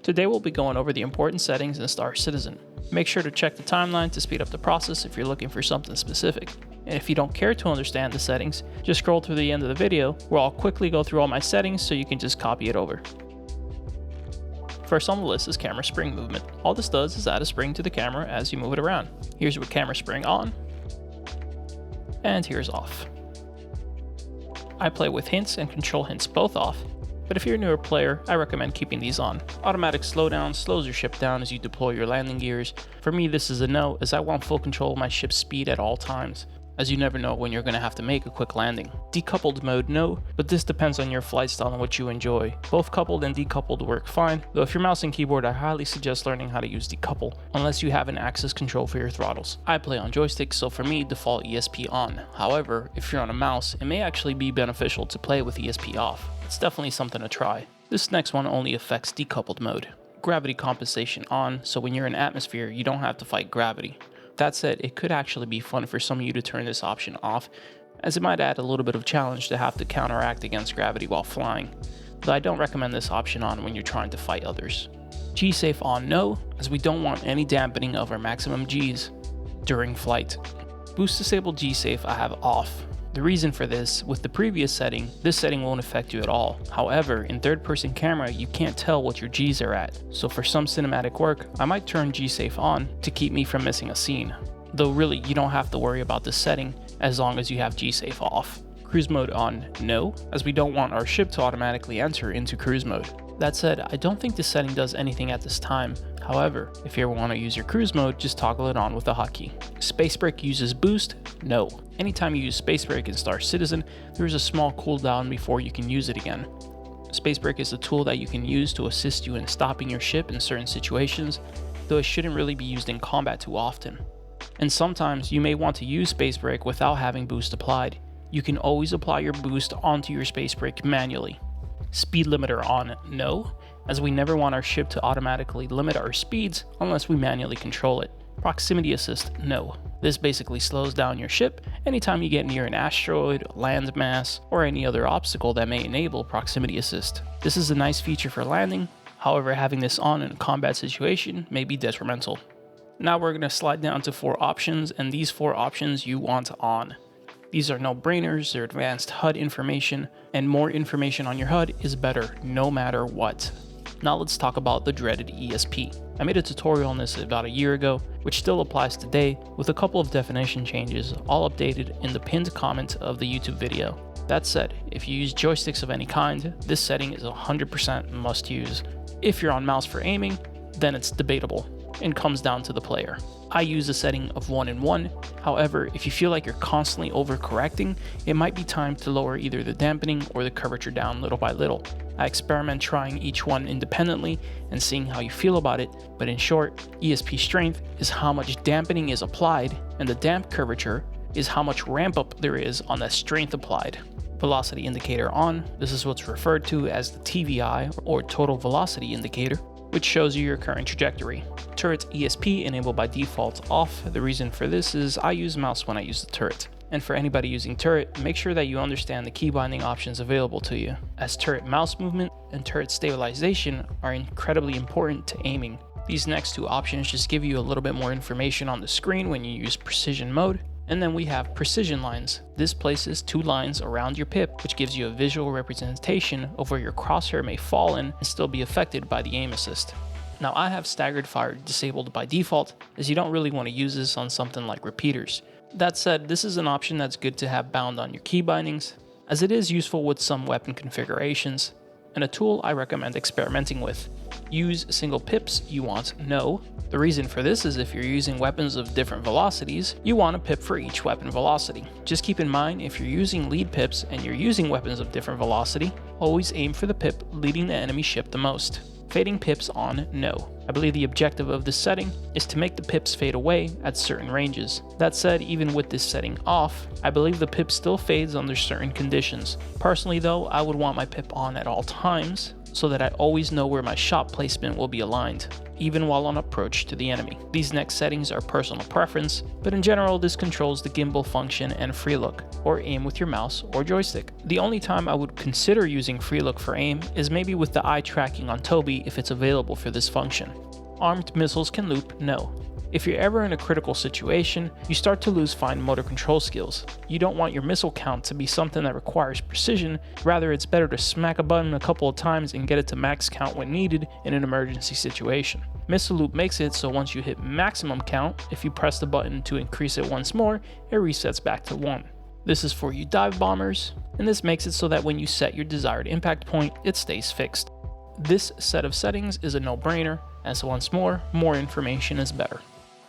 Today we'll be going over the important settings in Star Citizen. Make sure to check the timeline to speed up the process if you're looking for something specific. And if you don't care to understand the settings, just scroll through the end of the video where I'll quickly go through all my settings so you can just copy it over. First on the list is camera spring movement. All this does is add a spring to the camera as you move it around. Here's with camera spring on, and here's off. I play with hints and control hints both off, but if you're a newer player, I recommend keeping these on. Automatic slowdown slows your ship down as you deploy your landing gears. For me, this is a no, as I want full control of my ship's speed at all times, as you never know when you're going to have to make a quick landing. Decoupled mode, no, but this depends on your flight style and what you enjoy. Both coupled and decoupled work fine, though if you're mouse and keyboard, I highly suggest learning how to use decouple, unless you have an axis control for your throttles. I play on joystick, so for me, default ESP on. However, if you're on a mouse, it may actually be beneficial to play with ESP off. It's definitely something to try. This next one only affects decoupled mode. Gravity compensation on, so when you're in atmosphere, you don't have to fight gravity. That said, it could actually be fun for some of you to turn this option off, as it might add a little bit of challenge to have to counteract against gravity while flying, though I don't recommend this option on when you're trying to fight others. G-Safe on no, as we don't want any dampening of our maximum Gs during flight. Boost disabled G-Safe I have off. The reason for this, with the previous setting, this setting won't affect you at all. However, in third-person camera, you can't tell what your Gs are at, so for some cinematic work, I might turn G-Safe on to keep me from missing a scene. Though really, you don't have to worry about this setting as long as you have G-Safe off. Cruise mode on no, as we don't want our ship to automatically enter into cruise mode. That said, I don't think this setting does anything at this time. However, if you ever want to use your cruise mode, just toggle it on with a hotkey. Space Break uses boost? No. Anytime you use Space Break in Star Citizen, there is a small cooldown before you can use it again. Space Break is a tool that you can use to assist you in stopping your ship in certain situations, though it shouldn't really be used in combat too often. And sometimes you may want to use Space Break without having boost applied. You can always apply your boost onto your Space Break manually. Speed limiter on no, as we never want our ship to automatically limit our speeds unless we manually control it. Proximity assist no. This basically slows down your ship anytime you get near an asteroid, landmass, or any other obstacle that may enable proximity assist. This is a nice feature for landing, however having this on in a combat situation may be detrimental. Now we're going to slide down to 4 options, and these 4 options you want on. These are no-brainers, they're advanced HUD information, and more information on your HUD is better no matter what. Now let's talk about the dreaded ESP. I made a tutorial on this about a year ago, which still applies today, with a couple of definition changes, all updated in the pinned comment of the YouTube video. That said, if you use joysticks of any kind, this setting is 100% must use. If you're on mouse for aiming, then it's debatable, and comes down to the player. I use a setting of 1 in 1, however, if you feel like you're constantly overcorrecting, it might be time to lower either the dampening or the curvature down little by little. I experiment trying each one independently and seeing how you feel about it, but in short, ESP Strength is how much dampening is applied, and the damp curvature is how much ramp up there is on that strength applied. Velocity indicator on, this is what's referred to as the TVI or total velocity indicator, which shows you your current trajectory. Turret ESP enabled by default off. The reason for this is I use mouse when I use the turret. And for anybody using turret, make sure that you understand the key binding options available to you, as turret mouse movement and turret stabilization are incredibly important to aiming. These next 2 options just give you a little bit more information on the screen when you use precision mode. And then we have precision lines. This places 2 lines around your pip, which gives you a visual representation of where your crosshair may fall in and still be affected by the aim assist. Now I have staggered fire disabled by default, as you don't really want to use this on something like repeaters. That said, this is an option that's good to have bound on your key bindings, as it is useful with some weapon configurations, and a tool I recommend experimenting with. Use single pips you want no. The reason for this is if you're using weapons of different velocities, you want a pip for each weapon velocity. Just keep in mind, if you're using lead pips and you're using weapons of different velocity, always aim for the pip leading the enemy ship the most. Fading pips on no. I believe the objective of this setting is to make the pips fade away at certain ranges. That said, even with this setting off, I believe the pip still fades under certain conditions. Personally though, I would want my pip on at all times, so that I always know where my shot placement will be aligned, even while on approach to the enemy. These next settings are personal preference, but in general this controls the gimbal function and free look, or aim with your mouse or joystick. The only time I would consider using free look for aim is maybe with the eye tracking on Toby if it's available for this function. Armed missiles can loop? No. If you're ever in a critical situation, you start to lose fine motor control skills. You don't want your missile count to be something that requires precision, rather it's better to smack a button a couple of times and get it to max count when needed in an emergency situation. Missile loop makes it so once you hit maximum count, if you press the button to increase it once more, it resets back to 1. This is for you dive bombers, and this makes it so that when you set your desired impact point, it stays fixed. This set of settings is a no-brainer, as once more information is better.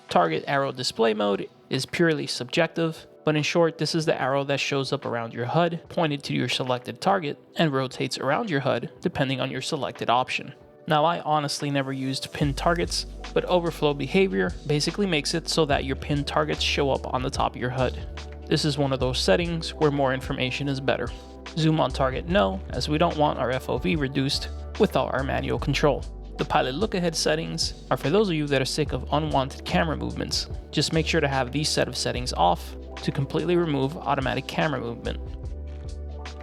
Target arrow display mode is purely subjective, but in short, this is the arrow that shows up around your HUD, pointed to your selected target, and rotates around your HUD depending on your selected option. Now, I honestly never used pinned targets, but overflow behavior basically makes it so that your pinned targets show up on the top of your HUD. This is one of those settings where more information is better. Zoom on target no, as we don't want our FOV reduced without our manual control. The pilot look ahead settings are for those of you that are sick of unwanted camera movements. Just make sure to have these set of settings off to completely remove automatic camera movement.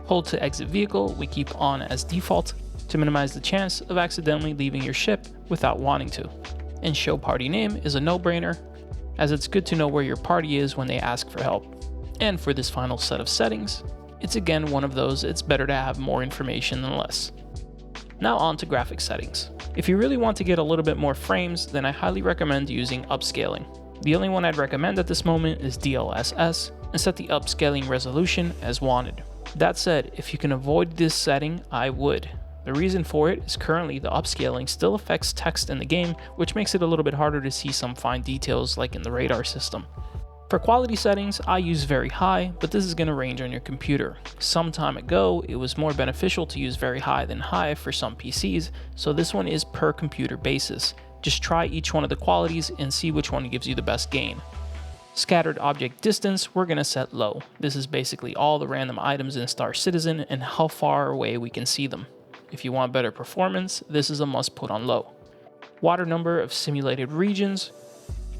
Hold to exit vehicle we keep on as default to minimize the chance of accidentally leaving your ship without wanting to. And show party name is a no-brainer, as it's good to know where your party is when they ask for help. And for this final set of settings, it's again one of those it's better to have more information than less. Now on to graphics settings. If you really want to get a little bit more frames, then I highly recommend using upscaling. The only one I'd recommend at this moment is DLSS, and set the upscaling resolution as wanted. That said, if you can avoid this setting, I would. The reason for it is currently the upscaling still affects text in the game, which makes it a little bit harder to see some fine details like in the radar system. For quality settings, I use very high, but this is going to range on your computer. Some time ago, it was more beneficial to use very high than high for some PCs, so this one is per computer basis. Just try each one of the qualities and see which one gives you the best gain. Scattered object distance, we're going to set low. This is basically all the random items in Star Citizen and how far away we can see them. If you want better performance, this is a must put on low. Water number of simulated regions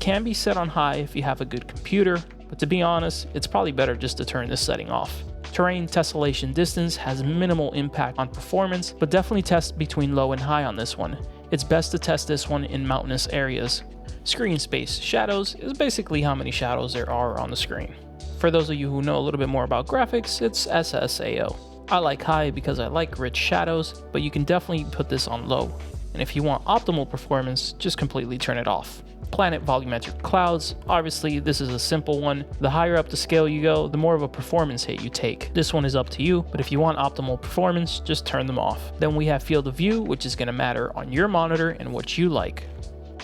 can be set on high if you have a good computer, but to be honest, it's probably better just to turn this setting off. Terrain tessellation distance has minimal impact on performance, but definitely test between low and high on this one. It's best to test this one in mountainous areas. Screen space shadows is basically how many shadows there are on the screen. For those of you who know a little bit more about graphics, it's SSAO. I like high because I like rich shadows, but you can definitely put this on low. And if you want optimal performance, just completely turn it off. Planet volumetric clouds, obviously this is a simple one. The higher up the scale you go, the more of a performance hit you take. This one is up to you, but if you want optimal performance, just turn them off. Then we have field of view, which is going to matter on your monitor and what you like.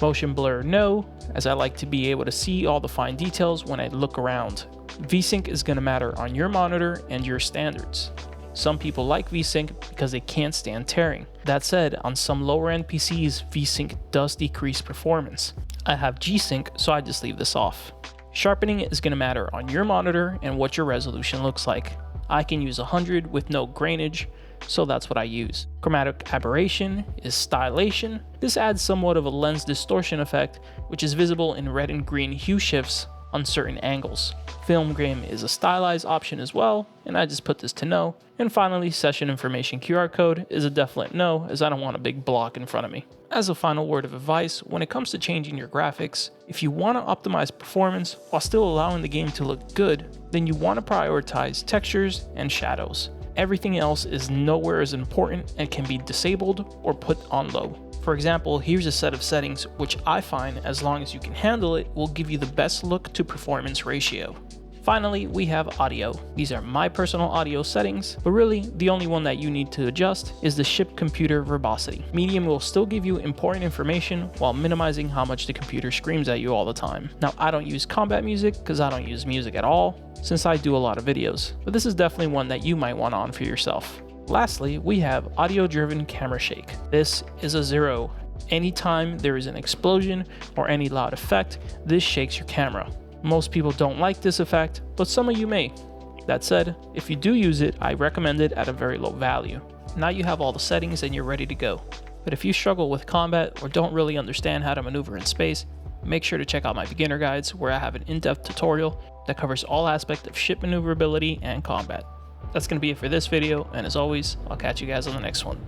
Motion blur, no, as I like to be able to see all the fine details when I look around. VSync is going to matter on your monitor and your standards. Some people like VSync because they can't stand tearing. That said, on some lower end PCs, VSync does decrease performance. I have G-Sync, so I just leave this off. Sharpening is going to matter on your monitor and what your resolution looks like. I can use 100 with no grainage, so that's what I use. Chromatic aberration is stylation. This adds somewhat of a lens distortion effect, which is visible in red and green hue shifts on certain angles. Film grain is a stylized option as well, and I just put this to no. And finally, session information QR code is a definite no, as I don't want a big block in front of me. As a final word of advice, when it comes to changing your graphics, if you want to optimize performance while still allowing the game to look good, then you want to prioritize textures and shadows. Everything else is nowhere as important and can be disabled or put on low. For example, here's a set of settings which I find, as long as you can handle it, will give you the best look to performance ratio. Finally, we have audio. These are my personal audio settings, but really the only one that you need to adjust is the ship computer verbosity. Medium will still give you important information while minimizing how much the computer screams at you all the time. Now, I don't use combat music because I don't use music at all, since I do a lot of videos, but this is definitely one that you might want on for yourself. Lastly, we have audio-driven camera shake. This is a 0. Anytime there is an explosion or any loud effect, this shakes your camera. Most people don't like this effect, but some of you may. That said, if you do use it, I recommend it at a very low value. Now you have all the settings and you're ready to go. But if you struggle with combat or don't really understand how to maneuver in space, make sure to check out my beginner guides where I have an in-depth tutorial that covers all aspects of ship maneuverability and combat. That's going to be it for this video, and as always, I'll catch you guys on the next one.